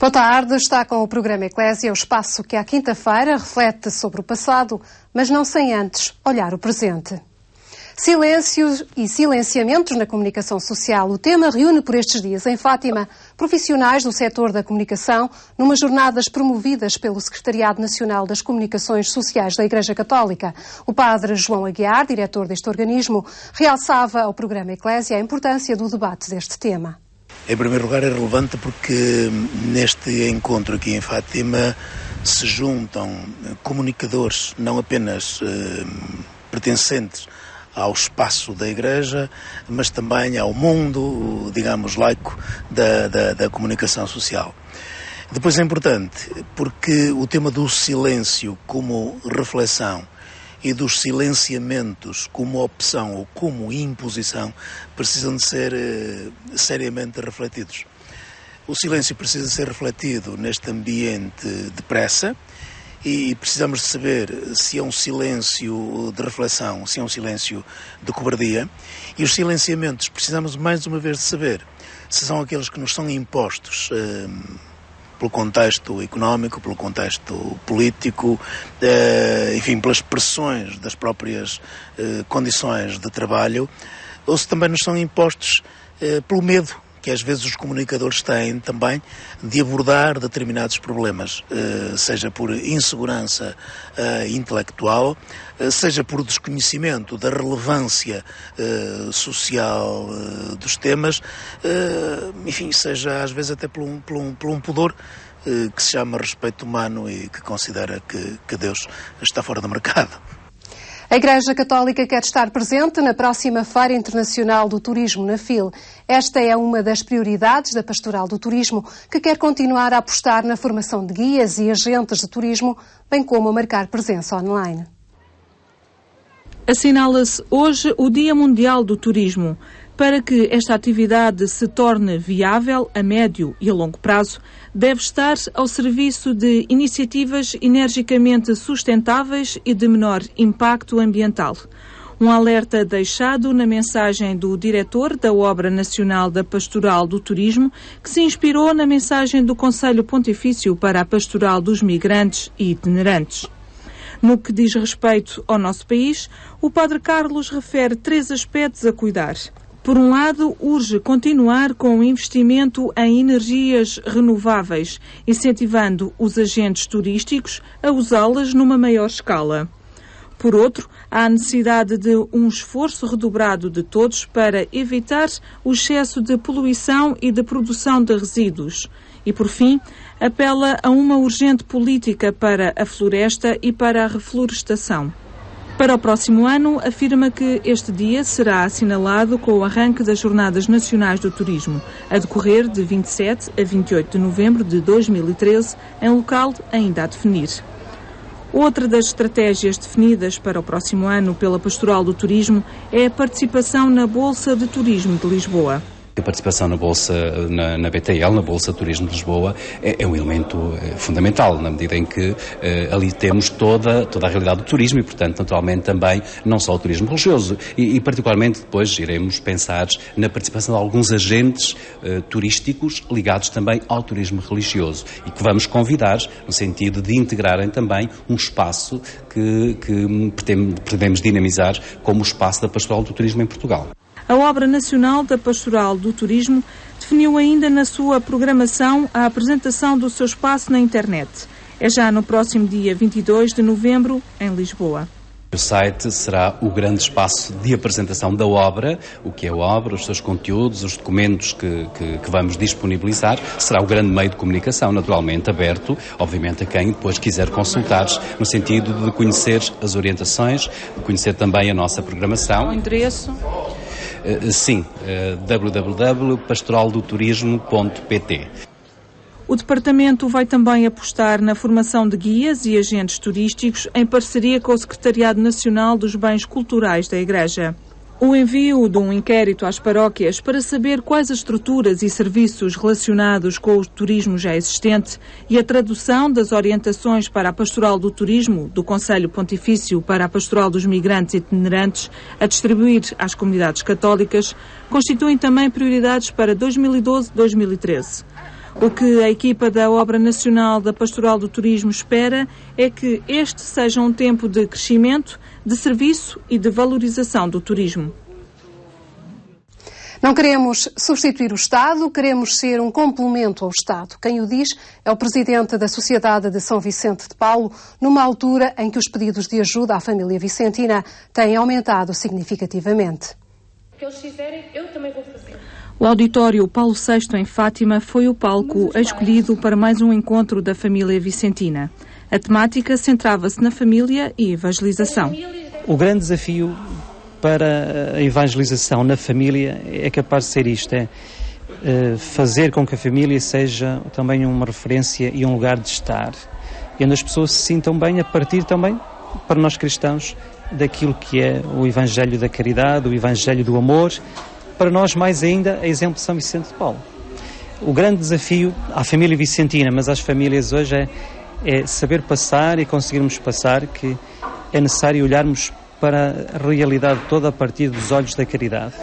Boa tarde, está com o programa Eclésia, o espaço que à quinta-feira reflete sobre o passado, mas não sem antes olhar o presente. Silêncios e silenciamentos na comunicação social. O tema reúne por estes dias em Fátima profissionais do setor da comunicação numas jornadas promovidas pelo Secretariado Nacional das Comunicações Sociais da Igreja Católica. O padre João Aguiar, diretor deste organismo, realçava ao programa Eclésia a importância do debate deste tema. Em primeiro lugar, é relevante porque neste encontro aqui em Fátima se juntam comunicadores não apenas pertencentes ao espaço da Igreja, mas também ao mundo, digamos, laico da comunicação social. Depois é importante porque o tema do silêncio como reflexão e dos silenciamentos como opção ou como imposição precisam de ser seriamente refletidos. O silêncio precisa ser refletido neste ambiente de pressa e precisamos de saber se é um silêncio de reflexão, se é um silêncio de cobardia, e os silenciamentos precisamos mais uma vez de saber se são aqueles que nos são impostos pelo contexto económico, pelo contexto político, enfim, pelas pressões das próprias condições de trabalho, ou se também nos são impostos pelo medo que às vezes os comunicadores têm também de abordar determinados problemas, seja por insegurança intelectual, seja por desconhecimento da relevância social dos temas, enfim, seja às vezes até por um pudor que se chama respeito humano e que considera que Deus está fora do mercado. A Igreja Católica quer estar presente na próxima Feira Internacional do Turismo na FIL. Esta é uma das prioridades da Pastoral do Turismo, que quer continuar a apostar na formação de guias e agentes de turismo, bem como a marcar presença online. Assinala-se hoje o Dia Mundial do Turismo. Para que esta atividade se torne viável a médio e a longo prazo, deve estar ao serviço de iniciativas energicamente sustentáveis e de menor impacto ambiental. Um alerta deixado na mensagem do diretor da Obra Nacional da Pastoral do Turismo, que se inspirou na mensagem do Conselho Pontifício para a Pastoral dos Migrantes e Itinerantes. No que diz respeito ao nosso país, o Padre Carlos refere 3 aspectos a cuidar. Por um lado, urge continuar com o investimento em energias renováveis, incentivando os agentes turísticos a usá-las numa maior escala. Por outro, há a necessidade de um esforço redobrado de todos para evitar o excesso de poluição e de produção de resíduos. E, por fim, apela a uma urgente política para a floresta e para a reflorestação. Para o próximo ano, afirma que este dia será assinalado com o arranque das Jornadas Nacionais do Turismo, a decorrer de 27 a 28 de novembro de 2013, em local ainda a definir. Outra das estratégias definidas para o próximo ano pela Pastoral do Turismo é a participação na Bolsa de Turismo de Lisboa. A participação na Bolsa, na BTL, na Bolsa Turismo de Lisboa, é um elemento fundamental, na medida em que ali temos toda a realidade do turismo e, portanto, naturalmente também não só o turismo religioso. E particularmente depois iremos pensar na participação de alguns agentes turísticos ligados também ao turismo religioso e que vamos convidar no sentido de integrarem também um espaço que pretendemos dinamizar como o espaço da Pastoral do Turismo em Portugal. A Obra Nacional da Pastoral do Turismo definiu ainda na sua programação a apresentação do seu espaço na internet. É já no próximo dia 22 de novembro, em Lisboa. O site será o grande espaço de apresentação da obra, o que é a obra, os seus conteúdos, os documentos que vamos disponibilizar. Será o grande meio de comunicação, naturalmente aberto, obviamente, a quem depois quiser consultar, no sentido de conhecer as orientações, de conhecer também a nossa programação. O endereço? Sim, www.pastoraldoturismo.pt. O Departamento vai também apostar na formação de guias e agentes turísticos em parceria com o Secretariado Nacional dos Bens Culturais da Igreja. O envio de um inquérito às paróquias para saber quais as estruturas e serviços relacionados com o turismo já existente e a tradução das orientações para a Pastoral do Turismo do Conselho Pontifício para a Pastoral dos Migrantes e Itinerantes a distribuir às comunidades católicas constituem também prioridades para 2012-2013. O que a equipa da Obra Nacional da Pastoral do Turismo espera é que este seja um tempo de crescimento, de serviço e de valorização do turismo. Não queremos substituir o Estado, queremos ser um complemento ao Estado. Quem o diz é o presidente da Sociedade de São Vicente de Paulo, numa altura em que os pedidos de ajuda à família vicentina têm aumentado significativamente. O que eles fizerem, eu também vou fazer. O auditório Paulo VI em Fátima foi o palco escolhido para mais um encontro da família vicentina. A temática centrava-se na família e evangelização. O grande desafio para a evangelização na família é capaz de ser isto, fazer com que a família seja também uma referência e um lugar de estar, e onde as pessoas se sintam bem a partir também, para nós cristãos, daquilo que é o Evangelho da caridade, o Evangelho do amor, para nós mais ainda a exemplo de São Vicente de Paulo. O grande desafio à família vicentina, mas às famílias hoje, é saber passar e conseguirmos passar que é necessário olharmos para a realidade toda a partir dos olhos da caridade.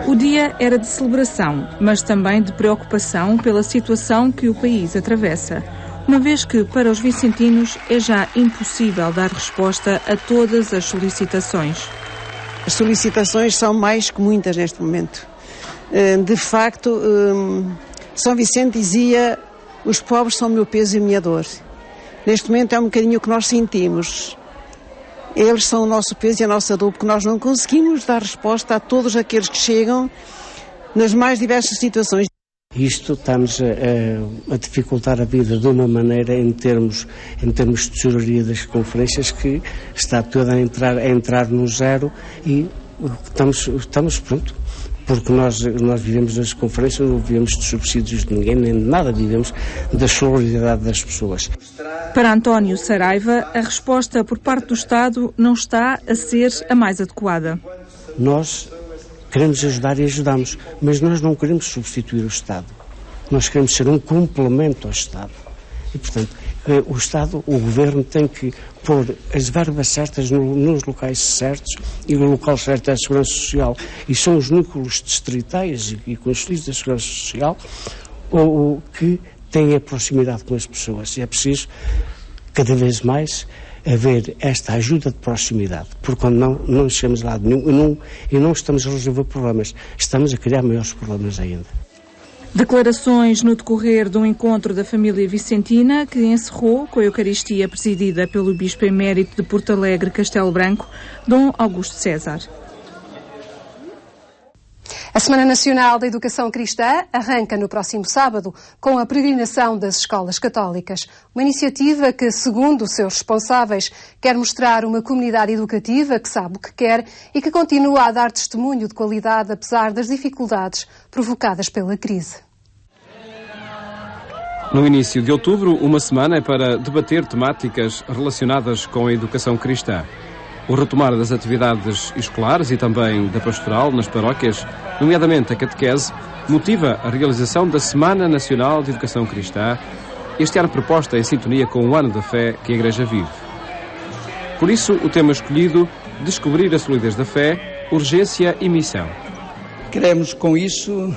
O dia era de celebração, mas também de preocupação pela situação que o país atravessa, uma vez que, para os vicentinos, é já impossível dar resposta a todas as solicitações. As solicitações são mais que muitas neste momento. De facto, São Vicente dizia: os pobres são o meu peso e a minha dor. Neste momento é um bocadinho o que nós sentimos. Eles são o nosso peso e a nossa dor, porque nós não conseguimos dar resposta a todos aqueles que chegam nas mais diversas situações. Isto está-nos a dificultar a vida de uma maneira em termos de tesouraria das conferências, que está toda a entrar no zero, e estamos pronto, porque nós vivemos das conferências, não vivemos de subsídios de ninguém, nem de nada, vivemos da solidariedade das pessoas. Para António Saraiva, a resposta por parte do Estado não está a ser a mais adequada. Nós queremos ajudar e ajudamos, mas nós não queremos substituir o Estado. Nós queremos ser um complemento ao Estado. E, portanto, o Estado, o Governo, tem que pôr as verbas certas nos locais certos, e o local certo é a Segurança Social, e são os núcleos distritais e conselhos da Segurança Social que têm a proximidade com as pessoas. E é preciso, cada vez mais, haver esta ajuda de proximidade, porque quando não chegamos a lado nenhum e não estamos a resolver problemas, estamos a criar maiores problemas ainda. Declarações no decorrer de um encontro da família vicentina que encerrou com a Eucaristia presidida pelo Bispo Emérito de Porto Alegre Castelo Branco, Dom Augusto César. A Semana Nacional da Educação Cristã arranca no próximo sábado com a peregrinação das escolas católicas. Uma iniciativa que, segundo os seus responsáveis, quer mostrar uma comunidade educativa que sabe o que quer e que continua a dar testemunho de qualidade apesar das dificuldades provocadas pela crise. No início de outubro, uma semana é para debater temáticas relacionadas com a educação cristã. O retomar das atividades escolares e também da pastoral nas paróquias, nomeadamente a catequese, motiva a realização da Semana Nacional de Educação Cristã, este ano proposta em sintonia com o ano da fé que a Igreja vive. Por isso, o tema escolhido: descobrir a solidez da fé, urgência e missão. Queremos, com isso,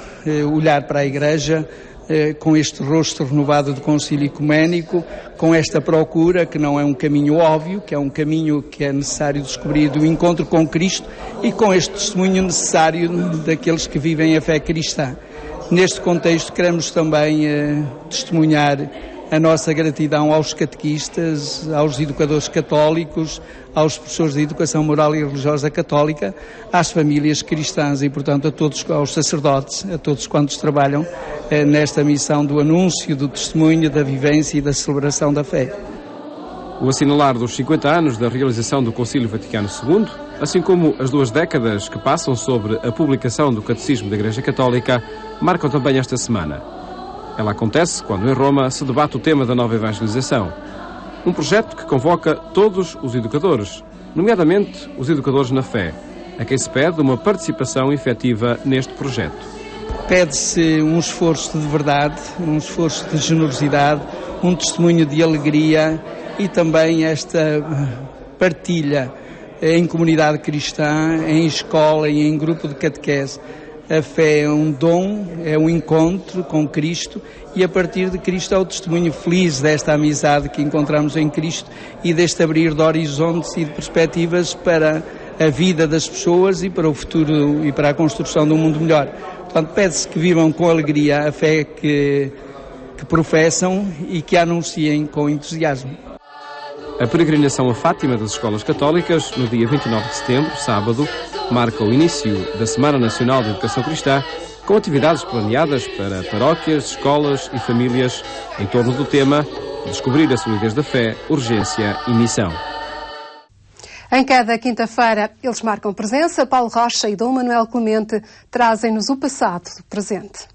olhar para a Igreja com este rosto renovado do Concílio Ecuménico, com esta procura, que não é um caminho óbvio, que é um caminho que é necessário descobrir, do encontro com Cristo, e com este testemunho necessário daqueles que vivem a fé cristã. Neste contexto, queremos também testemunhar a nossa gratidão aos catequistas, aos educadores católicos, aos professores de educação moral e religiosa católica, às famílias cristãs e, portanto, a todos, aos sacerdotes, a todos quantos trabalham nesta missão do anúncio, do testemunho, da vivência e da celebração da fé. O assinalar dos 50 anos da realização do Concílio Vaticano II, assim como as 2 décadas que passam sobre a publicação do Catecismo da Igreja Católica, marcam também esta semana. Ela acontece quando em Roma se debate o tema da nova evangelização. Um projeto que convoca todos os educadores, nomeadamente os educadores na fé, a quem se pede uma participação efetiva neste projeto. Pede-se um esforço de verdade, um esforço de generosidade, um testemunho de alegria e também esta partilha em comunidade cristã, em escola e em grupo de catequese. A fé é um dom, é um encontro com Cristo e a partir de Cristo é o testemunho feliz desta amizade que encontramos em Cristo e deste abrir de horizontes e de perspectivas para a vida das pessoas e para o futuro e para a construção de um mundo melhor. Portanto, pede-se que vivam com alegria a fé que professam e que a anunciem com entusiasmo. A peregrinação a Fátima das Escolas Católicas, no dia 29 de setembro, sábado, marca o início da Semana Nacional de Educação Cristã, com atividades planeadas para paróquias, escolas e famílias em torno do tema Descobrir a solidez da fé, urgência e missão. Em cada quinta-feira, eles marcam presença. Paulo Rocha e Dom Manuel Clemente trazem-nos o passado do presente.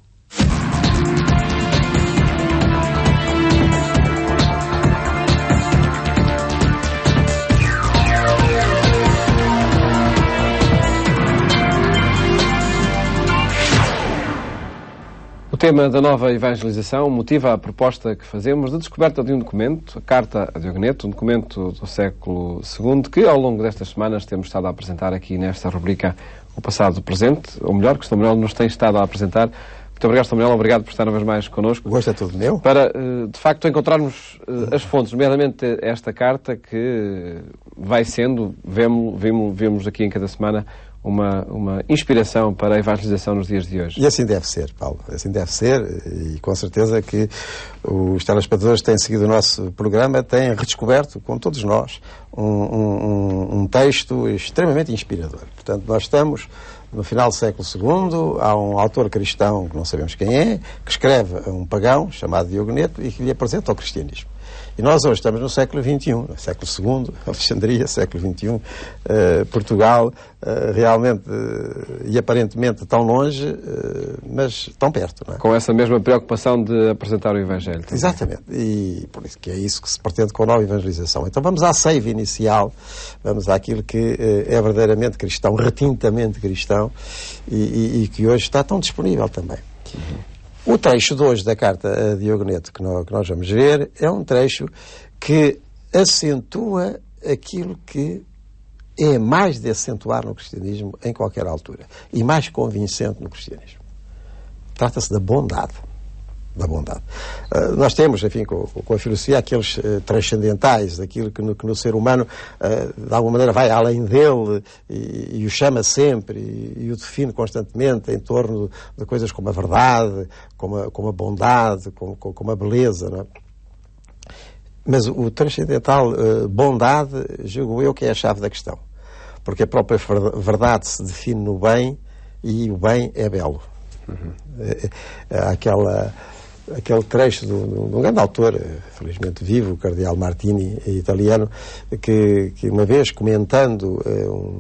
O tema da nova evangelização motiva a proposta que fazemos de descoberta de um documento, a Carta a Diogoneto, um documento do século II, que ao longo destas semanas temos estado a apresentar aqui nesta rubrica O Passado do Presente, ou melhor, que o Sr. Manuel nos tem estado a apresentar. Muito obrigado, Sr. Manuel, obrigado por estar uma vez mais connosco. O gosto é todo meu. Para, de facto, encontrarmos as fontes, nomeadamente esta carta que vai sendo, vemos aqui em cada semana, uma inspiração para a evangelização nos dias de hoje. E assim deve ser, Paulo. Assim deve ser, e com certeza que os telespectadores que têm seguido o nosso programa têm redescoberto, como todos nós, um texto extremamente inspirador. Portanto, nós estamos no final do século II, há um autor cristão, que não sabemos quem é, que escreve a um pagão, chamado Diogoneto, e que lhe apresenta o cristianismo. E nós hoje estamos no século XXI, no século II, Alexandria, século XXI, Portugal, realmente e aparentemente tão longe, mas tão perto. Não é? Com essa mesma preocupação de apresentar o Evangelho. Também. Exatamente, e por isso que é isso que se pretende com a nova evangelização. Então vamos à seiva inicial, vamos àquilo que é verdadeiramente cristão, retintamente cristão, e que hoje está tão disponível também. O trecho de hoje da Carta a Diogoneto que nós vamos ver é um trecho que acentua aquilo que é mais de acentuar no cristianismo em qualquer altura e mais convincente no cristianismo. Trata-se da bondade. Da bondade. Nós temos, enfim, com a filosofia, aqueles transcendentais, daquilo que no ser humano, de alguma maneira, vai além dele e o chama sempre e o define constantemente em torno de coisas como a verdade, como a bondade, como a beleza, não é? Mas o transcendental bondade, julgo eu, que é a chave da questão. Porque a própria verdade se define no bem e o bem é belo. Aquele trecho de um grande autor, felizmente vivo, o Cardeal Martini, italiano, que uma vez comentando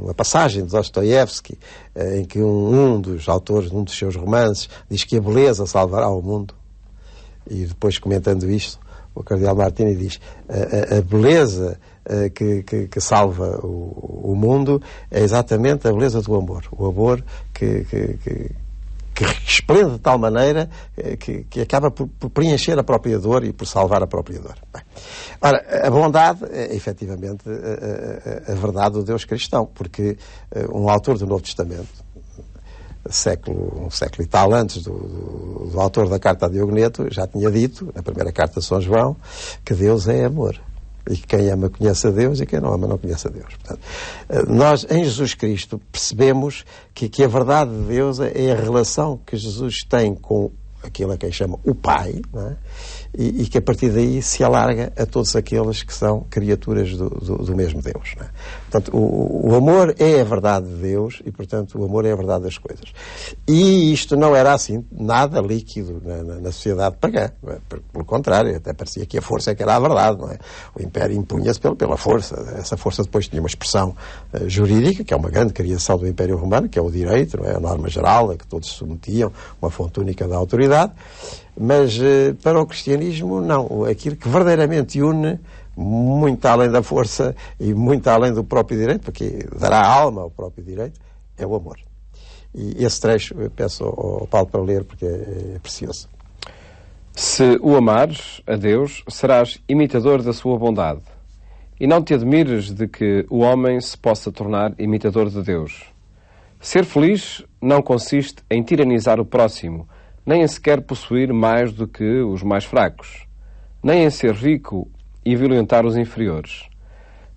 uma passagem de Dostoiévski, em que um dos autores, num dos seus romances, diz que a beleza salvará o mundo, e depois comentando isto, o Cardeal Martini diz a beleza que salva o mundo é exatamente a beleza do amor. O amor que esplende de tal maneira que acaba por preencher a própria dor e por salvar a própria dor. Bem, ora, a bondade é efetivamente a verdade do Deus cristão, porque um autor do Novo Testamento, um século e tal antes do autor da Carta a Diogoneto, já tinha dito, na primeira carta de São João, que Deus é amor. E que quem ama conhece a Deus e quem não ama não conhece a Deus. Portanto, nós, em Jesus Cristo, percebemos que a verdade de Deus é a relação que Jesus tem com aquilo a quem chama o Pai, não é? E que a partir daí se alarga a todos aqueles que são criaturas do mesmo Deus. Não é? Portanto, o amor é a verdade de Deus e, portanto, o amor é a verdade das coisas. E isto não era assim nada líquido na sociedade pagã. Não é? Pelo contrário, até parecia que a força é que era a verdade. Não é? O Império impunha-se pela força. Essa força depois tinha uma expressão jurídica, que é uma grande criação do Império Romano, que é o direito, não é? A norma geral a que todos se submetiam, uma fonte única da autoridade. Mas para o cristianismo, não. Aquilo que verdadeiramente une, muito além da força e muito além do próprio direito, porque dará alma ao próprio direito, é o amor. E esse trecho eu peço ao Paulo para ler, porque é precioso. Se o amares, a Deus, serás imitador da sua bondade. E não te admires de que o homem se possa tornar imitador de Deus. Ser feliz não consiste em tiranizar o próximo, nem em sequer possuir mais do que os mais fracos, nem em ser rico e violentar os inferiores.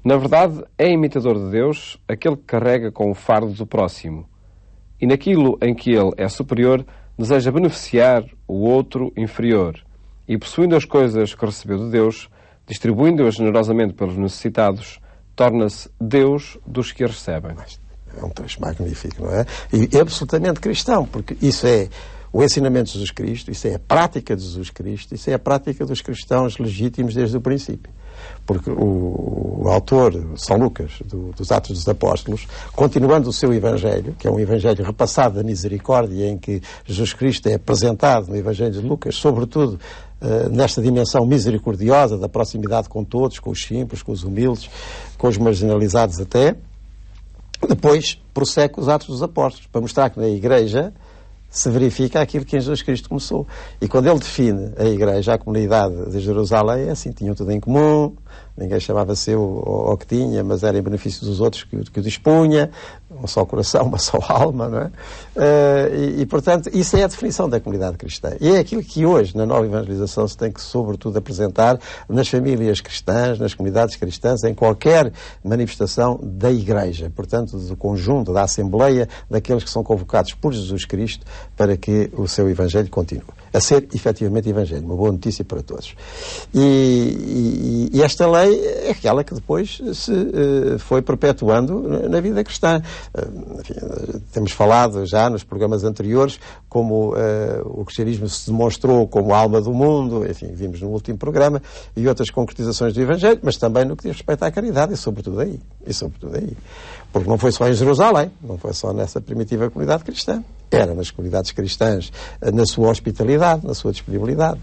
Na verdade, é imitador de Deus aquele que carrega com o fardo do próximo, e naquilo em que ele é superior, deseja beneficiar o outro inferior, e possuindo as coisas que recebeu de Deus, distribuindo-as generosamente pelos necessitados, torna-se Deus dos que a recebem. É um trecho magnífico, não é? E absolutamente cristão, porque isso é o ensinamento de Jesus Cristo, isso é a prática de Jesus Cristo, isso é a prática dos cristãos legítimos desde o princípio. Porque o autor, São Lucas, dos Atos dos Apóstolos, continuando o seu Evangelho, que é um Evangelho repassado da misericórdia, em que Jesus Cristo é apresentado no Evangelho de Lucas, sobretudo nesta dimensão misericordiosa da proximidade com todos, com os simples, com os humildes, com os marginalizados até, depois prossegue os Atos dos Apóstolos, para mostrar que na Igreja se verifica aquilo que em Jesus Cristo começou. E quando ele define a Igreja, a comunidade de Jerusalém, é assim, tinham tudo em comum, ninguém chamava seu ao que tinha, mas era em benefício dos outros que o dispunha, um só coração, uma só alma, não é? Portanto, isso é a definição da comunidade cristã. E é aquilo que hoje, na nova evangelização, se tem que, sobretudo, apresentar nas famílias cristãs, nas comunidades cristãs, em qualquer manifestação da Igreja. Portanto, do conjunto, da Assembleia, daqueles que são convocados por Jesus Cristo para que o seu Evangelho continue a ser, efetivamente, Evangelho. Uma boa notícia para todos. E esta lei é aquela que depois se foi perpetuando na vida cristã. Enfim, temos falado já nos programas anteriores como o cristianismo se demonstrou como a alma do mundo, enfim, vimos no último programa, e outras concretizações do Evangelho, mas também no que diz respeito à caridade, e sobretudo aí. Porque não foi só em Jerusalém, não foi só nessa primitiva comunidade cristã. Era nas comunidades cristãs, na sua hospitalidade, na sua disponibilidade.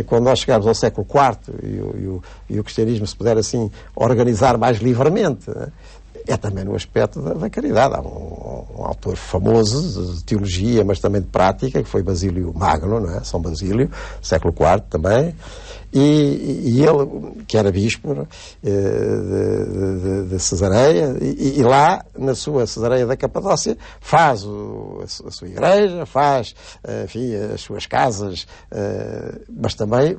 Quando nós chegarmos ao século IV e o cristianismo se puder assim organizar mais livremente, é também no aspecto da caridade. Há um autor famoso de teologia, mas também de prática, que foi Basílio Magno, não é? São Basílio, século IV também. E ele, que era bispo de Cesareia, e lá, na sua Cesareia da Capadócia, faz a sua igreja, faz, enfim, as suas casas, mas também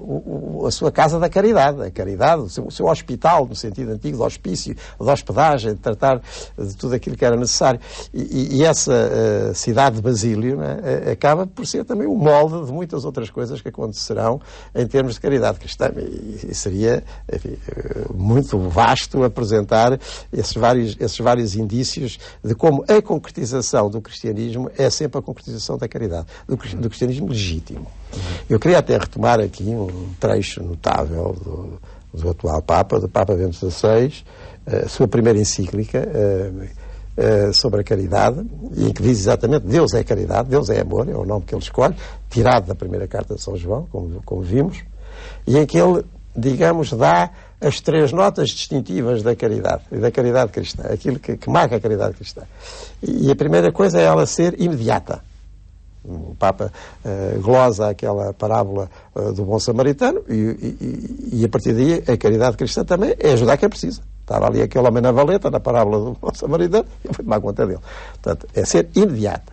a sua casa da caridade. A caridade, o seu hospital, no sentido antigo de hospício, de hospedagem, de tratar de tudo aquilo que era necessário. E essa cidade de Basílio, né, acaba por ser também o molde de muitas outras coisas que acontecerão em termos de caridade cristã, e seria, enfim, muito vasto apresentar esses vários indícios de como a concretização do cristianismo é sempre a concretização da caridade, do cristianismo legítimo. Eu queria até retomar aqui um trecho notável do atual Papa, do Papa Bento XVI, a sua primeira encíclica sobre a caridade, em que diz exatamente Deus é caridade, Deus é amor, é o nome que ele escolhe, tirado da primeira carta de São João, como vimos, e em que ele, digamos, dá as 3 notas distintivas da caridade, e da caridade cristã, aquilo que marca a caridade cristã. E a primeira coisa é ela ser imediata. O Papa glosa aquela parábola do bom samaritano, e a partir daí a caridade cristã também é ajudar quem precisa. Estava ali aquele homem na valeta, na parábola do bom samaritano, e eu fui tomar conta dele. Portanto, é ser imediata.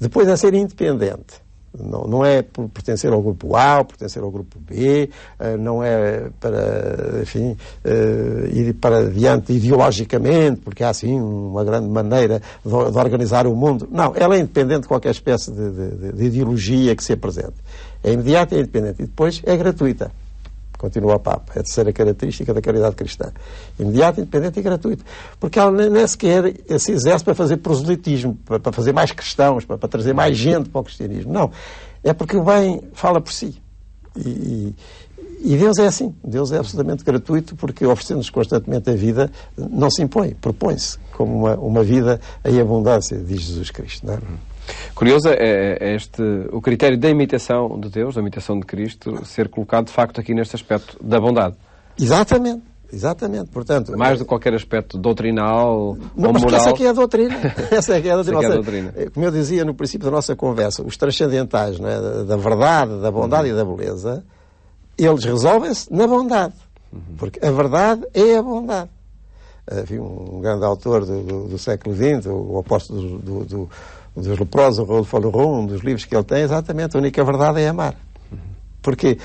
Depois é ser independente. Não é por pertencer ao grupo A ou pertencer ao grupo B, não é para, enfim, ir para adiante ideologicamente, porque há, assim, uma grande maneira de organizar o mundo. Não, ela é independente de qualquer espécie de ideologia que se apresente. É imediata e é independente. E depois é gratuita. Continua o Papa. É a terceira característica da caridade cristã. Imediata, independente e gratuita. Porque ela nem sequer se exerce para fazer proselitismo, para fazer mais cristãos, para trazer mais gente para o cristianismo. Não. É porque o bem fala por si. E Deus é assim. Deus é absolutamente gratuito, porque oferecendo-nos constantemente a vida, não se impõe, propõe-se como uma vida em abundância, diz Jesus Cristo. Não é? Curioso é o critério da imitação de Deus, da imitação de Cristo, ser colocado de facto aqui neste aspecto da bondade. Exatamente. Exatamente, portanto... Mais do que qualquer aspecto doutrinal não, ou mas moral. Essa aqui é a doutrina. Essa aqui é a doutrina. Essa é a doutrina. Como eu dizia no princípio da nossa conversa, os transcendentais, não é? Da verdade, da bondade e da beleza, eles resolvem-se na bondade. Porque a verdade é a bondade. Havia um grande autor do século XX, o apóstolo dos leprosos, o Rodolfo Leroux, um dos livros que ele tem, exatamente, a única verdade é amar. Porque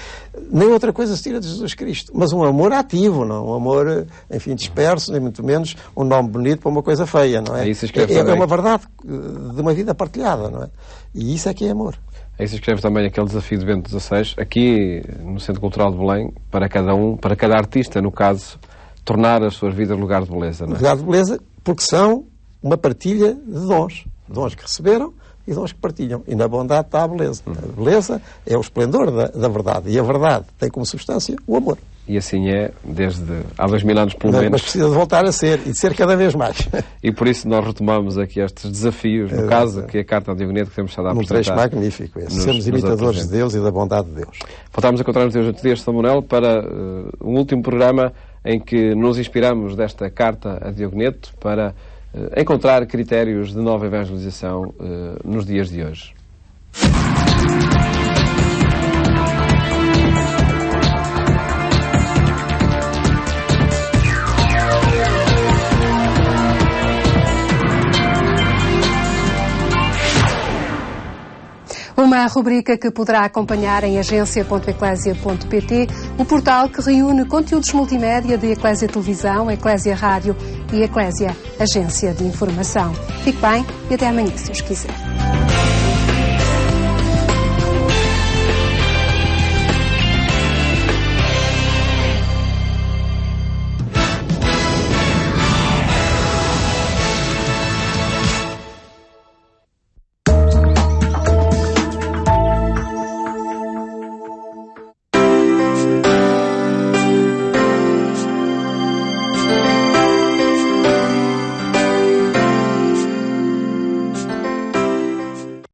nem outra coisa se tira de Jesus Cristo. Mas um amor ativo, não um amor, enfim, disperso, nem muito menos um nome bonito para uma coisa feia, não é? É uma verdade de uma vida partilhada, não é? E isso é que é amor. Aí se escreve também aquele desafio de Bento XVI, aqui no Centro Cultural de Belém, para cada um, para cada artista, no caso, tornar as suas vidas lugar de beleza, não é? Lugar de beleza, porque são uma partilha de dons. Dons que receberam e dons que partilham. E na bondade está a beleza. A beleza é o esplendor da verdade. E a verdade tem como substância o amor. E assim é, desde há 2000 anos pelo menos. Mas precisa de voltar a ser, e de ser cada vez mais. E por isso nós retomamos aqui estes desafios, no caso, que é a Carta a Diogoneto que temos estado a apresentar. Um trecho magnífico esse. Sermos imitadores de Deus e da bondade de Deus. Voltámos a encontrar-nos Deus de São Manuel para um último programa em que nos inspiramos desta Carta a Diogoneto para encontrar critérios de nova evangelização nos dias de hoje. Uma rubrica que poderá acompanhar em agência.eclésia.pt, o portal que reúne conteúdos multimédia de Eclésia Televisão, Eclésia Rádio e Eclésia Agência de Informação. Fique bem e até amanhã, se os quiser.